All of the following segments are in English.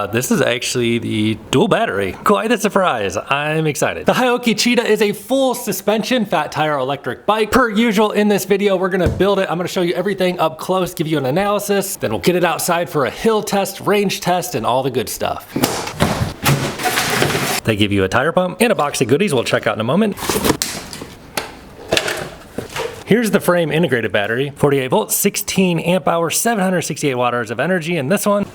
this is actually the dual battery. Quite a surprise. I'm excited. The Haoqi Cheetah is a full suspension fat tire electric bike. Per usual in this video, we're gonna build it. I'm gonna show you everything up close, give you an analysis, then we'll get it outside for a hill test, range test, and all the good stuff. They give you a tire pump and a box of goodies we'll check out in a moment. Here's the frame integrated battery, 48 volts, 16 amp hours, 768 watt hours of energy in this one.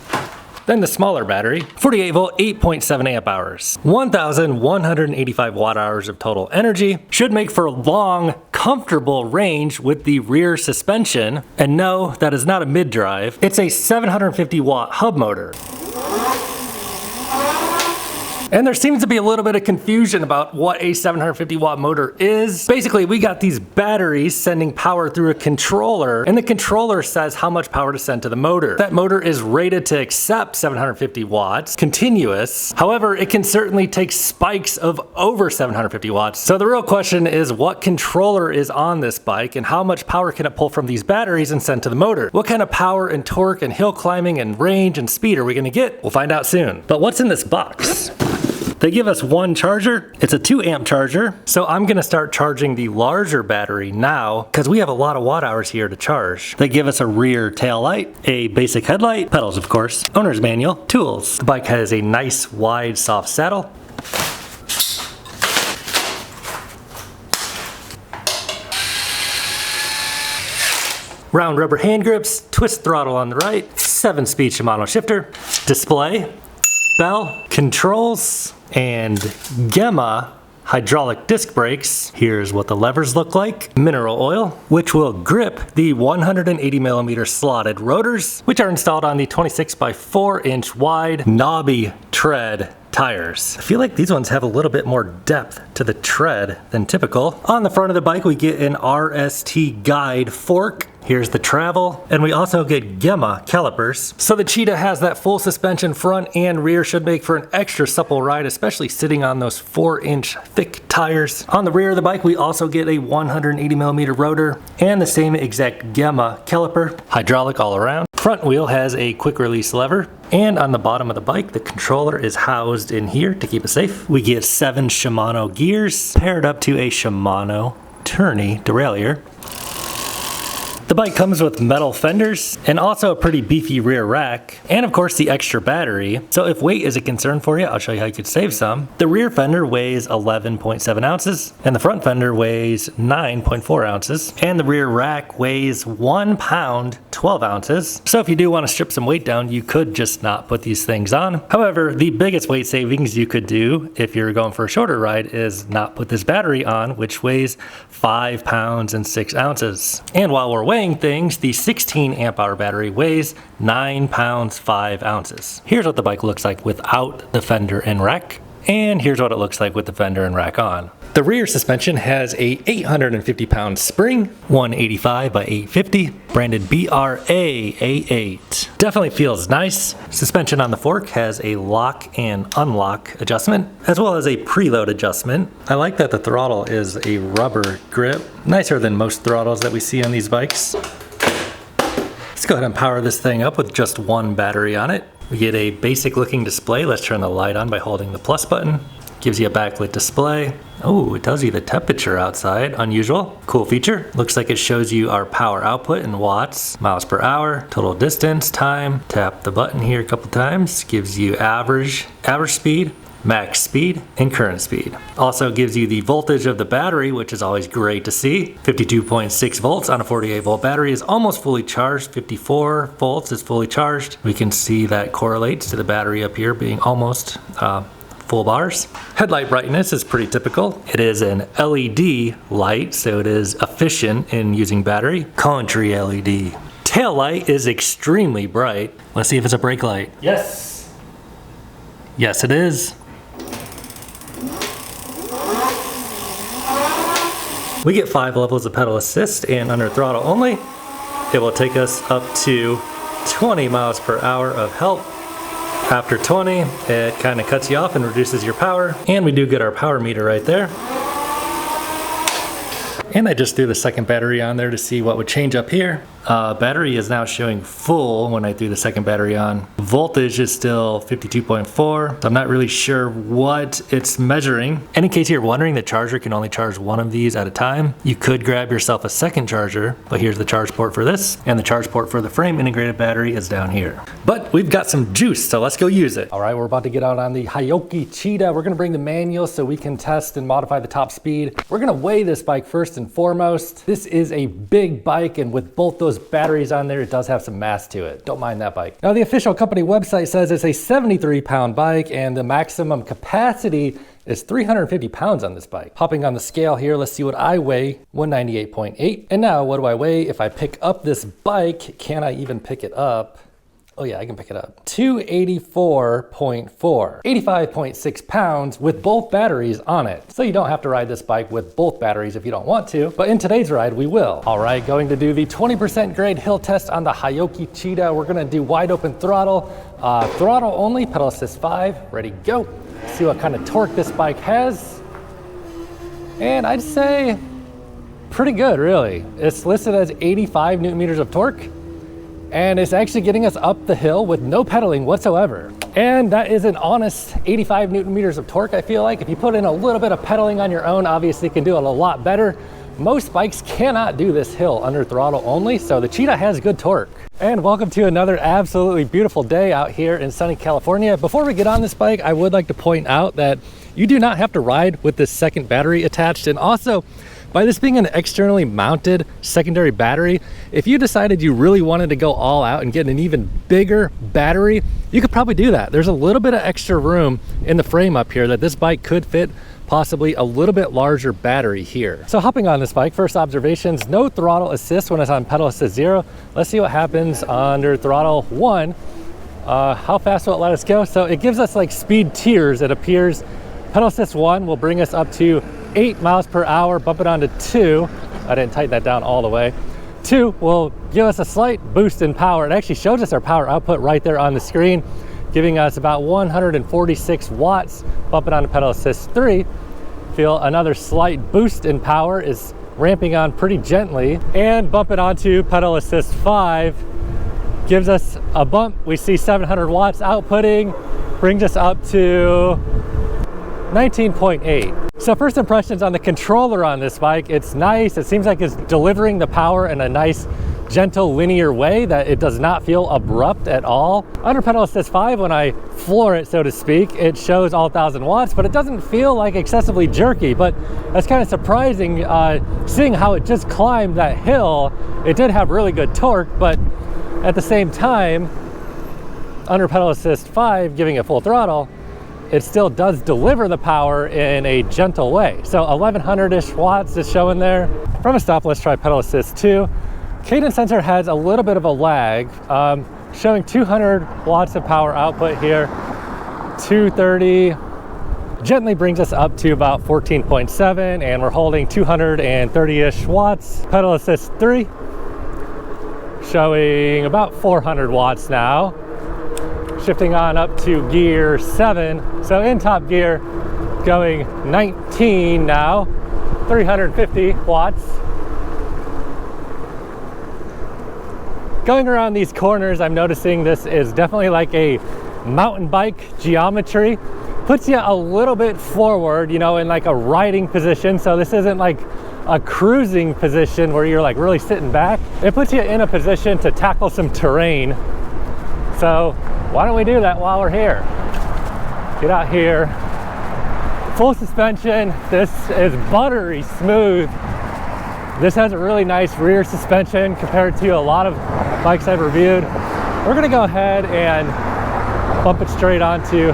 Then the smaller battery, 48 volt, 8.7 amp hours, 1,185 watt hours of total energy. Should make for a long, comfortable range with the rear suspension. And no, that is not a mid-drive. It's a 750 watt hub motor. And there seems to be a little bit of confusion about what a 750 watt motor is. Basically, we got these batteries sending power through a controller, and the controller says how much power to send to the motor. That motor is rated to accept 750 watts, continuous. However, it can certainly take spikes of over 750 watts. So the real question is, what controller is on this bike, and how much power can it pull from these batteries and send to the motor? What kind of power and torque and hill climbing and range and speed are we gonna get? We'll find out soon. But what's in this box? They give us one charger. It's a 2 amp charger. So I'm gonna start charging the larger battery now because we have a lot of watt hours here to charge. They give us a rear tail light, a basic headlight, pedals of course, owner's manual, tools. The bike has a nice wide soft saddle. Round rubber hand grips, twist throttle on the right, 7-speed Shimano shifter, display, bell, controls, and Gemma hydraulic disc brakes. Here's what the levers look like. Mineral oil, which will grip the 180 millimeter slotted rotors, which are installed on the 26 by 4 inch wide knobby tread tires. I feel like these ones have a little bit more depth to the tread than typical. On the front of the bike, we get an RST guide fork. Here's the travel, and we also get Gemma calipers. So the Cheetah has that full suspension front and rear, should make for an extra supple ride, especially sitting on those 4-inch thick tires. On the rear of the bike, we also get a 180 millimeter rotor and the same exact Gemma caliper, hydraulic all around. Front wheel has a quick release lever, and on the bottom of the bike, the controller is housed in here to keep it safe. We get 7 Shimano gears paired up to a Shimano tourney derailleur. The bike comes with metal fenders and also a pretty beefy rear rack, and of course the extra battery. So if weight is a concern for you, I'll show you how you could save some. The rear fender weighs 11.7 ounces and the front fender weighs 9.4 ounces, and the rear rack weighs 1 pound 12 ounces. So if you do want to strip some weight down, you could just not put these things on. However, the biggest weight savings you could do if you're going for a shorter ride is not put this battery on, which weighs 5 pounds and 6 ounces. And while we're weighing things, the 16 amp hour battery weighs 9 pounds 5 ounces. Here's what the bike looks like without the fender and rack, and here's what it looks like with the fender and rack on. The rear suspension has a 850 pound spring, 185 by 850, branded BRA A8. Definitely feels nice. Suspension on the fork has a lock and unlock adjustment, as well as a preload adjustment. I like that the throttle is a rubber grip, nicer than most throttles that we see on these bikes. Let's go ahead and power this thing up with just one battery on it. We get a basic looking display. Let's turn the light on by holding the plus button. Gives you a backlit display. Oh, it tells you the temperature outside. Unusual. Cool feature. Looks like it shows you our power output in watts, miles per hour, total distance, time. Tap the button here a couple times. Gives you average speed, max speed, and current speed. Also gives you the voltage of the battery, which is always great to see. 52.6 volts on a 48 volt battery is almost fully charged. 54 volts is fully charged. We can see that correlates to the battery up here being almost full bars. Headlight brightness is pretty typical. It is an LED light, so it is efficient in using battery. Country LED. Tail light is extremely bright. Let's see if it's a brake light. Yes. Yes, it is. We get 5 levels of pedal assist, and under throttle only, it will take us up to 20 miles per hour of help. After 20, it kind of cuts you off and reduces your power. And we do get our power meter right there. And I just threw the second battery on there to see what would change up here. Battery is now showing full when I threw the second battery on. Voltage is still 52.4, so I'm not really sure what it's measuring. And in case you're wondering, the charger can only charge one of these at a time. You could grab yourself a second charger, but here's the charge port for this, and the charge port for the frame integrated battery is down here. But we've got some juice, so let's go use it. All right, we're about to get out on the Haoqi Cheetah. We're gonna bring the manual so we can test and modify the top speed. We're gonna weigh this bike first and foremost. This is a big bike, and with both those batteries on there, it does have some mass to it. Don't mind that bike. Now, the official company website says it's a 73-pound bike, and the maximum capacity is 350 pounds on this bike. Hopping on the scale here, let's see what I weigh, 198.8. And now, what do I weigh if I pick up this bike? Can I even pick it up? Oh yeah, I can pick it up. 284.4, 85.6 pounds with both batteries on it. So you don't have to ride this bike with both batteries if you don't want to, but in today's ride, we will. All right, going to do the 20% grade hill test on the Haoqi Cheetah. We're gonna do wide open throttle, throttle only, pedal assist 5, ready, go. See what kind of torque this bike has. And I'd say pretty good, really. It's listed as 85 Newton meters of torque, and it's actually getting us up the hill with no pedaling whatsoever. And that is an honest 85 Newton meters of torque, I feel like. If you put in a little bit of pedaling on your own, obviously you can do it a lot better. Most bikes cannot do this hill under throttle only, so the Cheetah has good torque. And welcome to another absolutely beautiful day out here in sunny California. Before we get on this bike, I would like to point out that you do not have to ride with this second battery attached, and also, by this being an externally mounted secondary battery, if you decided you really wanted to go all out and get an even bigger battery, you could probably do that. There's a little bit of extra room in the frame up here that this bike could fit possibly a little bit larger battery here. So hopping on this bike, first observations, no throttle assist when it's on pedal assist 0. Let's see what happens under throttle 1. How fast will it let us go? So it gives us like speed tiers, it appears. Pedal assist 1 will bring us up to 8 miles per hour, bump it on to 2. I didn't tighten that down all the way. 2 will give us a slight boost in power. It actually shows us our power output right there on the screen, giving us about 146 watts. Bump it on to pedal assist 3. Feel another slight boost in power, is ramping on pretty gently. And bump it onto pedal assist 5. Gives us a bump. We see 700 watts outputting, brings us up to 19.8. So first impressions on the controller on this bike, it's nice. It seems like it's delivering the power in a nice, gentle, linear way that it does not feel abrupt at all. Under pedal assist 5, when I floor it, so to speak, it shows all 1,000 watts, but it doesn't feel like excessively jerky. But that's kind of surprising, seeing how it just climbed that hill. It did have really good torque, but at the same time, under pedal assist 5, giving it full throttle, it still does deliver the power in a gentle way. So 1100-ish watts is showing there. From a stop, let's try pedal assist 2. Cadence Censor has a little bit of a lag, showing 200 watts of power output here. 230 gently brings us up to about 14.7, and we're holding 230-ish watts. Pedal assist 3 showing about 400 watts now. Shifting on up to gear 7. So in top gear, going 19 now, 350 watts. Going around these corners, I'm noticing this is definitely like a mountain bike geometry. Puts you a little bit forward, you know, in like a riding position. So this isn't like a cruising position where you're like really sitting back. It puts you in a position to tackle some terrain. So why don't we do that while we're here? Get out here. Full suspension. This is buttery smooth. This has a really nice rear suspension compared to a lot of bikes I've reviewed. We're gonna go ahead and bump it straight onto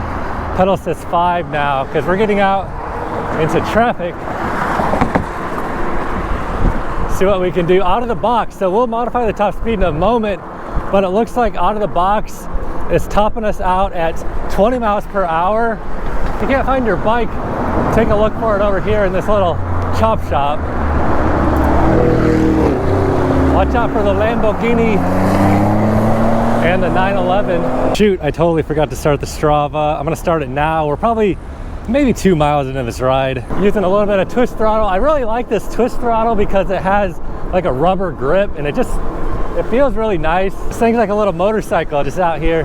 pedal assist 5 now, because we're getting out into traffic. See what we can do out of the box. So we'll modify the top speed in a moment, but it looks like out of the box, it's topping us out at 20 miles per hour. If you can't find your bike, take a look for it over here in this little chop shop. Watch out for the Lamborghini and the 911. Shoot, I totally forgot to start the Strava. I'm gonna start it now. We're probably maybe 2 miles into this ride. Using a little bit of twist throttle. I really like this twist throttle because it has like a rubber grip, and it just It feels really nice. This thing's like a little motorcycle just out here.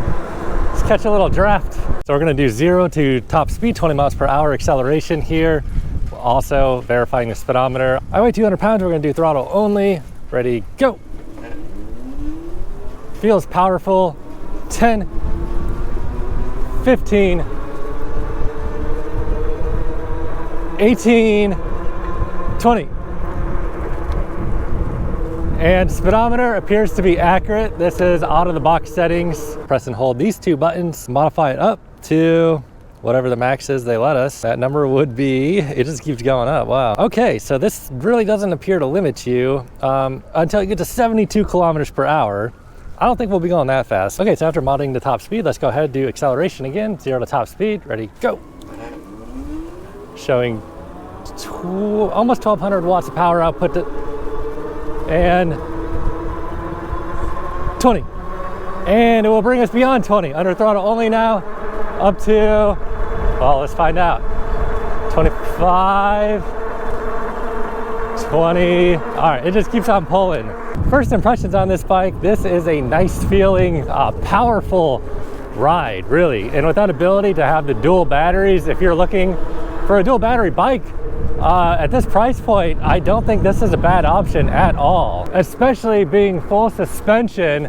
Let's catch a little draft. So we're gonna do 0 to top speed, 20 miles per hour acceleration here. Also verifying the speedometer. I weigh 200 pounds, we're gonna do throttle only. Ready, go. Feels powerful. 10, 15, 18, 20. And speedometer appears to be accurate. This is out of the box settings. Press and hold these two buttons, modify it up to whatever the max is they let us. That number would be, it just keeps going up, wow. Okay, so this really doesn't appear to limit you until you get to 72 kilometers per hour. I don't think we'll be going that fast. Okay, so after modding the top speed, let's go ahead and do acceleration again. 0 to top speed, ready, go. Showing almost 1200 watts of power output and 20. And it will bring us beyond 20, under throttle only now, up to, well, let's find out. 25, 20, all right, it just keeps on pulling. First impressions on this bike, this is a nice feeling, powerful ride, really. And with that ability to have the dual batteries, if you're looking for a dual battery bike, at this price point, I don't think this is a bad option at all. Especially being full suspension,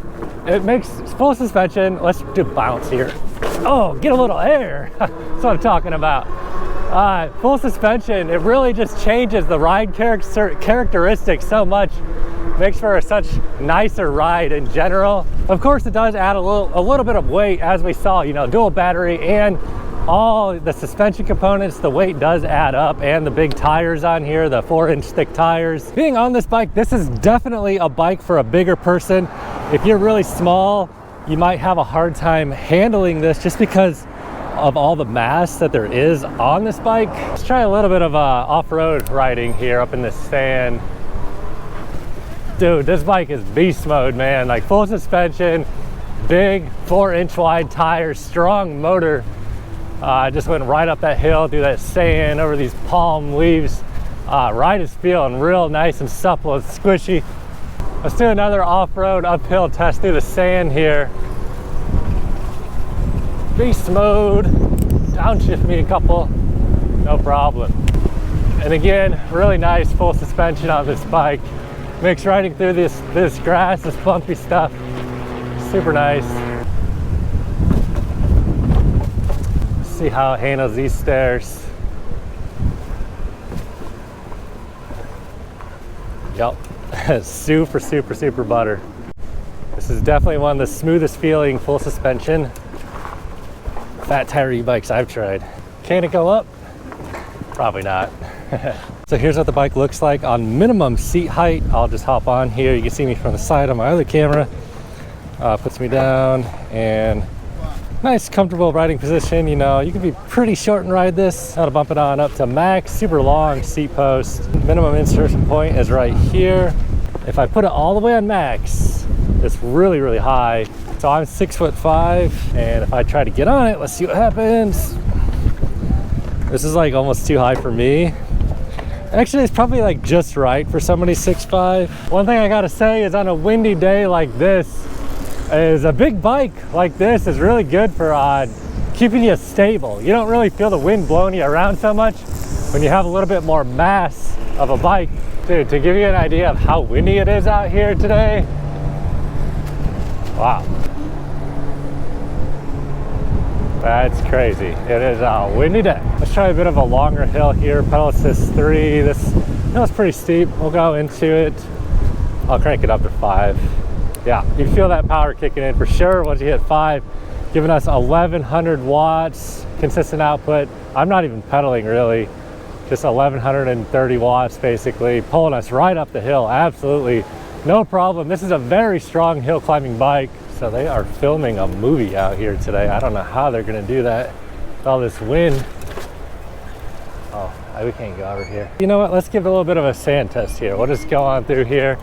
it makes full suspension, let's do bounce here. Oh, get a little air, that's what I'm talking about. Full suspension, it really just changes the ride characteristics so much. Makes for a such nicer ride in general. Of course, it does add a little bit of weight, as we saw, you know, dual battery and all the suspension components, the weight does add up, and the big tires on here, the 4-inch thick tires. Being on this bike, this is definitely a bike for a bigger person. If you're really small, you might have a hard time handling this just because of all the mass that there is on this bike. Let's try a little bit of off-road riding here up in this sand. Dude, this bike is beast mode, man. Like full suspension, big 4-inch wide tires, strong motor. I just went right up that hill through that sand over these palm leaves. Ride is feeling real nice and supple and squishy. Let's do another off-road uphill test through the sand here. Beast mode, downshift me a couple, no problem. And again, really nice full suspension on this bike. Makes riding through this grass, this bumpy stuff, super nice. See how it handles these stairs. Yep, super, super, super butter. This is definitely one of the smoothest feeling full suspension fat tire e-bikes I've tried. Can it go up? Probably not. So here's what the bike looks like on minimum seat height. I'll just hop on here. You can see me from the side on my other camera. Puts me down, and nice comfortable riding position. You know, you can be pretty short and ride this. Now to bump it on up to max, super long seat post. Minimum insertion point is right here. If I put it all the way on max, it's really, really high. So I'm 6'5", and if I try to get on it, let's see what happens. This is like almost too high for me. Actually, it's probably like just right for somebody 6'5". One thing I gotta say is on a windy day like this, is a big bike like this is really good for keeping you stable. You don't really feel the wind blowing you around so much when you have a little bit more mass of a bike. Dude, to give you an idea of how windy it is out here today, wow. That's crazy. It is a windy day. Let's try a bit of a longer hill here. Pedal assist 3. This, you know, it's pretty steep. We'll go into it. I'll crank it up to 5. Yeah, you feel that power kicking in for sure once you hit 5. Giving us 1100 watts consistent output. I'm not even pedaling really. Just 1130 watts basically. Pulling us right up the hill. Absolutely no problem. This is a very strong hill climbing bike. So they are filming a movie out here today. I don't know how they're gonna do that with all this wind. Oh, we can't go over here. You know what, let's give a little bit of a sand test here. We'll just go on through here.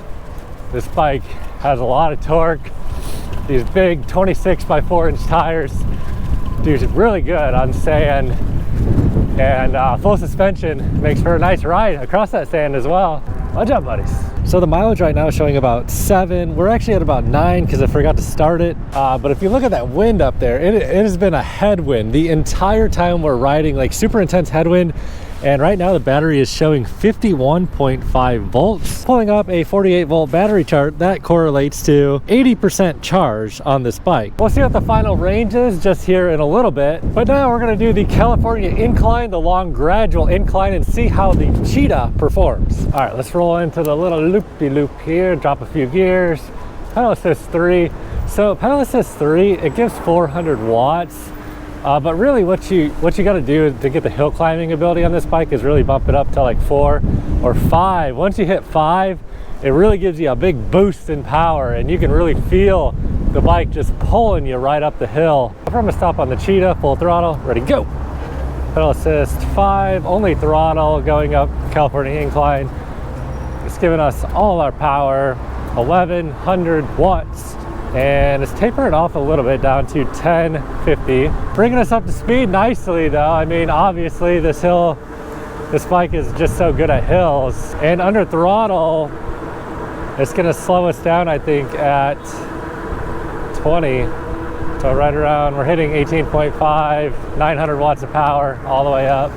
This bike has a lot of torque. These big 26 by 4-inch tires do really good on sand. And full suspension makes for a nice ride across that sand as well. Watch out, buddies. So the mileage right now is showing about 7. We're actually at about 9 because I forgot to start it. But if you look at that wind up there, it has been a headwind the entire time we're riding, like super intense headwind. And right now the battery is showing 51.5 volts. Pulling up a 48 volt battery chart, that correlates to 80% charge on this bike. We'll see what the final range is just here in a little bit. But now we're gonna do the California Incline, the long gradual incline, and see how the Cheetah performs. All right, let's roll into the little loop-de-loop here, drop a few gears. Pedal assist 3. So pedal assist 3, it gives 400 watts. But really what you got to do to get the hill climbing ability on this bike is really bump it up to like 4 or 5. Once you hit 5, it really gives you a big boost in power, and you can really feel the bike just pulling you right up the hill. I'm gonna stop on the Cheetah, full throttle, ready, go. Pedal assist 5, only throttle going up California Incline. It's giving us all our power, 1100 watts. And it's tapering off a little bit down to 1050, bringing us up to speed nicely though. I mean, obviously this bike is just so good at hills, and under throttle it's gonna slow us down, I think, at 20. So right around, we're hitting 18.5, 900 watts of power all the way up.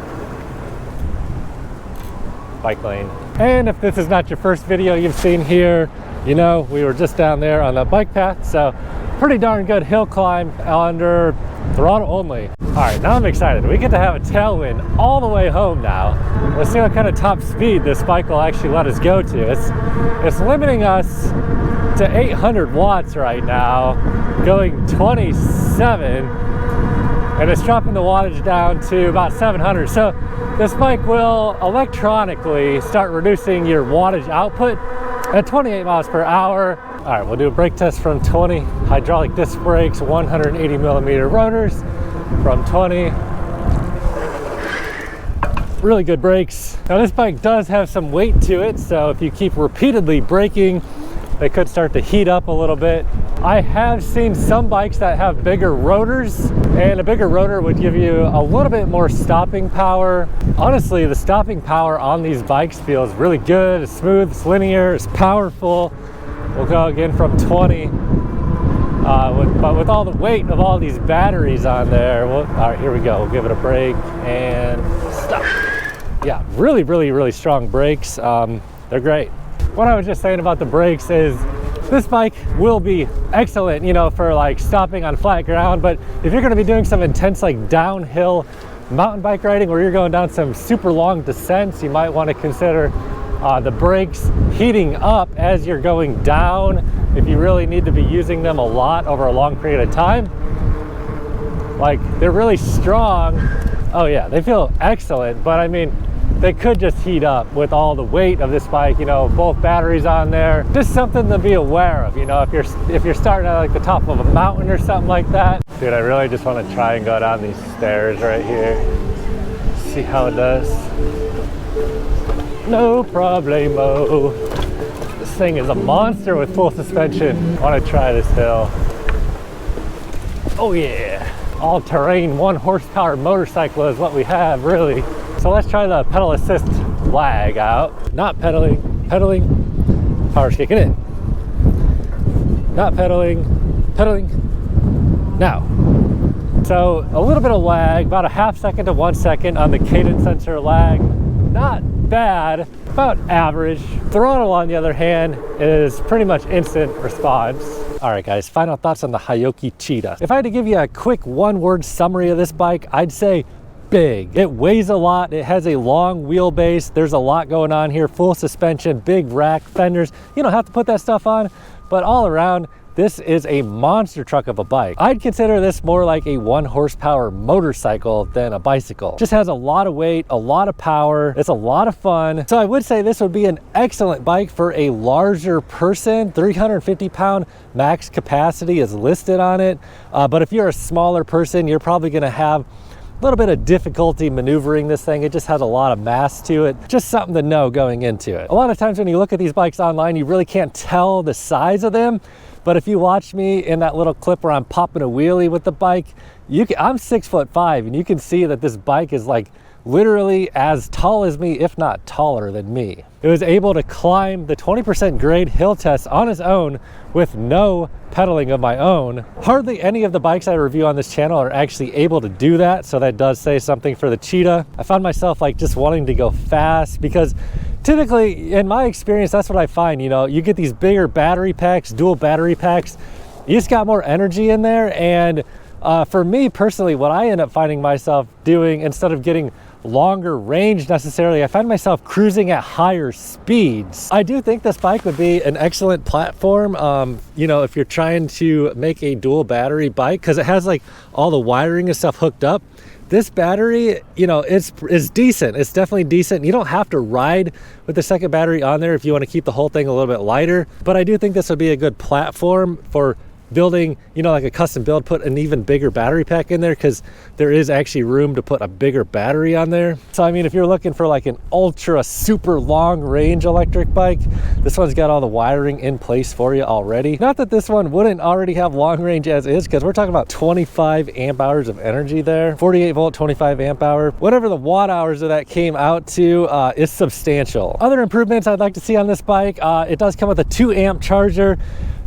Bike lane. And if this is not your first video you've seen here, you know, we were just down there on the bike path, so pretty darn good hill climb under throttle only. All right, now I'm excited. We get to have a tailwind all the way home now. Let's see what kind of top speed this bike will actually let us go to. It's limiting us to 800 watts right now, going 27, and it's dropping the wattage down to about 700. So this bike will electronically start reducing your wattage output at 28 miles per hour. All right, we'll do a brake test from 20. Hydraulic disc brakes, 180 millimeter rotors from 20. Really good brakes. Now this bike does have some weight to it, so if you keep repeatedly braking, they could start to heat up a little bit. I have seen some bikes that have bigger rotors, and a bigger rotor would give you a little bit more stopping power. Honestly, the stopping power on these bikes feels really good. It's smooth, it's linear, it's powerful. We'll go again from 20. But with all the weight of all these batteries on there, all right, here we go. We'll give it a brake and stop. Yeah, really, really, really strong brakes. They're great. What I was just saying about the brakes is this bike will be excellent, you know, for like stopping on flat ground. But if you're going to be doing some intense like downhill mountain bike riding, where you're going down some super long descents, you might want to consider the brakes heating up as you're going down if you really need to be using them a lot over a long period of time. Like, they're really strong. Oh yeah, they feel excellent, but I mean, they could just heat up with all the weight of this bike, you know, both batteries on there. Just something to be aware of, you know, if you're starting at like the top of a mountain or something like that. Dude, I really just want to try and go down these stairs right here. See how it does. No problemo. This thing is a monster with full suspension. I want to try this hill. Oh yeah. All-terrain 1 horsepower motorcycle is what we have, really. So let's try the pedal assist lag out. Not pedaling, pedaling, power's kicking in. Not pedaling, pedaling, now. So a little bit of lag, about a half second to 1 second on the Cadence Censor lag. Not bad, about average. Throttle, on the other hand, is pretty much instant response. All right, guys, final thoughts on the Haoqi Cheetah. If I had to give you a quick one-word summary of this bike, I'd say big. It weighs a lot. It has a long wheelbase. There's a lot going on here. Full suspension, big rack, fenders. You don't have to put that stuff on, but all around, this is a monster truck of a bike. I'd consider this more like a 1 horsepower motorcycle than a bicycle. Just has a lot of weight, a lot of power. It's a lot of fun. So I would say this would be an excellent bike for a larger person. 350 pound max capacity is listed on it. But if you're a smaller person, you're probably gonna have a little bit of difficulty maneuvering this thing. It just has a lot of mass to it. Just something to know going into it. A lot of times when you look at these bikes online, you really can't tell the size of them. But if you watch me in that little clip where I'm popping a wheelie with the bike, I'm 6'5", and you can see that this bike is like literally as tall as me, if not taller than me. It was able to climb the 20% grade hill test on its own with no pedaling of my own. Hardly any of the bikes I review on this channel are actually able to do that, so that does say something for the Cheetah. I found myself like just wanting to go fast because typically, in my experience, that's what I find. You know, you get these bigger battery packs, dual battery packs, you just got more energy in there. And for me personally, what I end up finding myself doing, instead of getting longer range necessarily, I find myself cruising at higher speeds. I do think this bike would be an excellent platform, you know, if you're trying to make a dual battery bike, because it has like all the wiring and stuff hooked up. This battery, you know, it's decent. It's definitely decent. You don't have to ride with the second battery on there if you want to keep the whole thing a little bit lighter, but I do think this would be a good platform for building, you know, like a custom build, put an even bigger battery pack in there, because there is actually room to put a bigger battery on there. So I mean, if you're looking for like an ultra super long range electric bike, this one's got all the wiring in place for you already. Not that this one wouldn't already have long range as is, because we're talking about 25 amp hours of energy there, 48 volt, 25 amp hour, whatever the watt hours of that came out to, is substantial. Other improvements I'd like to see on this bike, it does come with a 2 amp charger.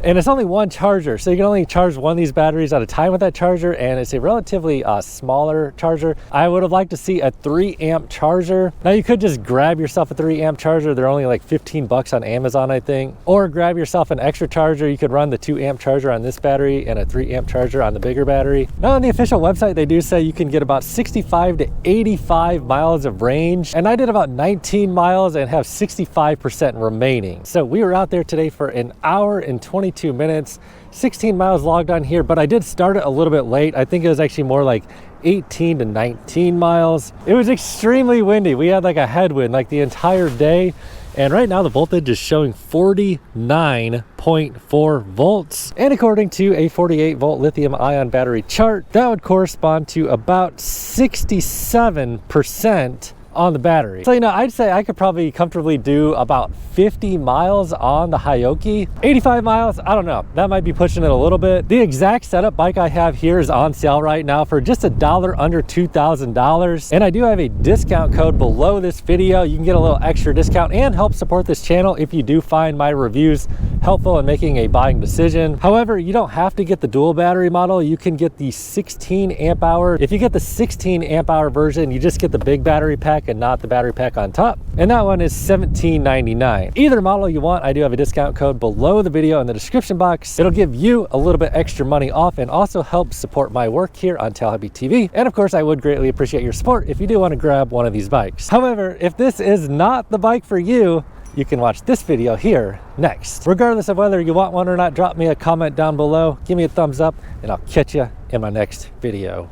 And it's only one charger, so you can only charge one of these batteries at a time with that charger, and it's a relatively smaller charger. I would have liked to see a 3 amp charger. Now you could just grab yourself a 3 amp charger. They're only like 15 bucks on Amazon, I think. Or grab yourself an extra charger. You could run the 2 amp charger on this battery and a 3 amp charger on the bigger battery. Now on the official website, they do say you can get about 65 to 85 miles of range. And I did about 19 miles and have 65% remaining. So we were out there today for an hour and 22 minutes, 16 miles logged on here, but I did start it a little bit late. I think it was actually more like 18 to 19 miles. It was extremely windy. We had like a headwind like the entire day. And right now the voltage is showing 49.4 volts. And according to a 48 volt lithium ion battery chart, that would correspond to about 67% on the battery. So, you know, I'd say I could probably comfortably do about 50 miles on the Haoqi. 85 miles, I don't know. That might be pushing it a little bit. The exact setup bike I have here is on sale right now for just $1 under $2,000. And I do have a discount code below this video. You can get a little extra discount and help support this channel if you do find my reviews helpful in making a buying decision. However, you don't have to get the dual battery model. You can get the 16 amp hour. If you get the 16 amp hour version, you just get the big battery pack and not the battery pack on top, and that one is $17.99. Either model you want, I do have a discount code below the video in the description box. It'll give you a little bit extra money off and also help support my work here on Haoqi TV. And of course, I would greatly appreciate your support if you do want to grab one of these bikes. However, if this is not the bike for you, you can watch this video here next. Regardless of whether you want one or not, drop me a comment down below, give me a thumbs up, and I'll catch you in my next video.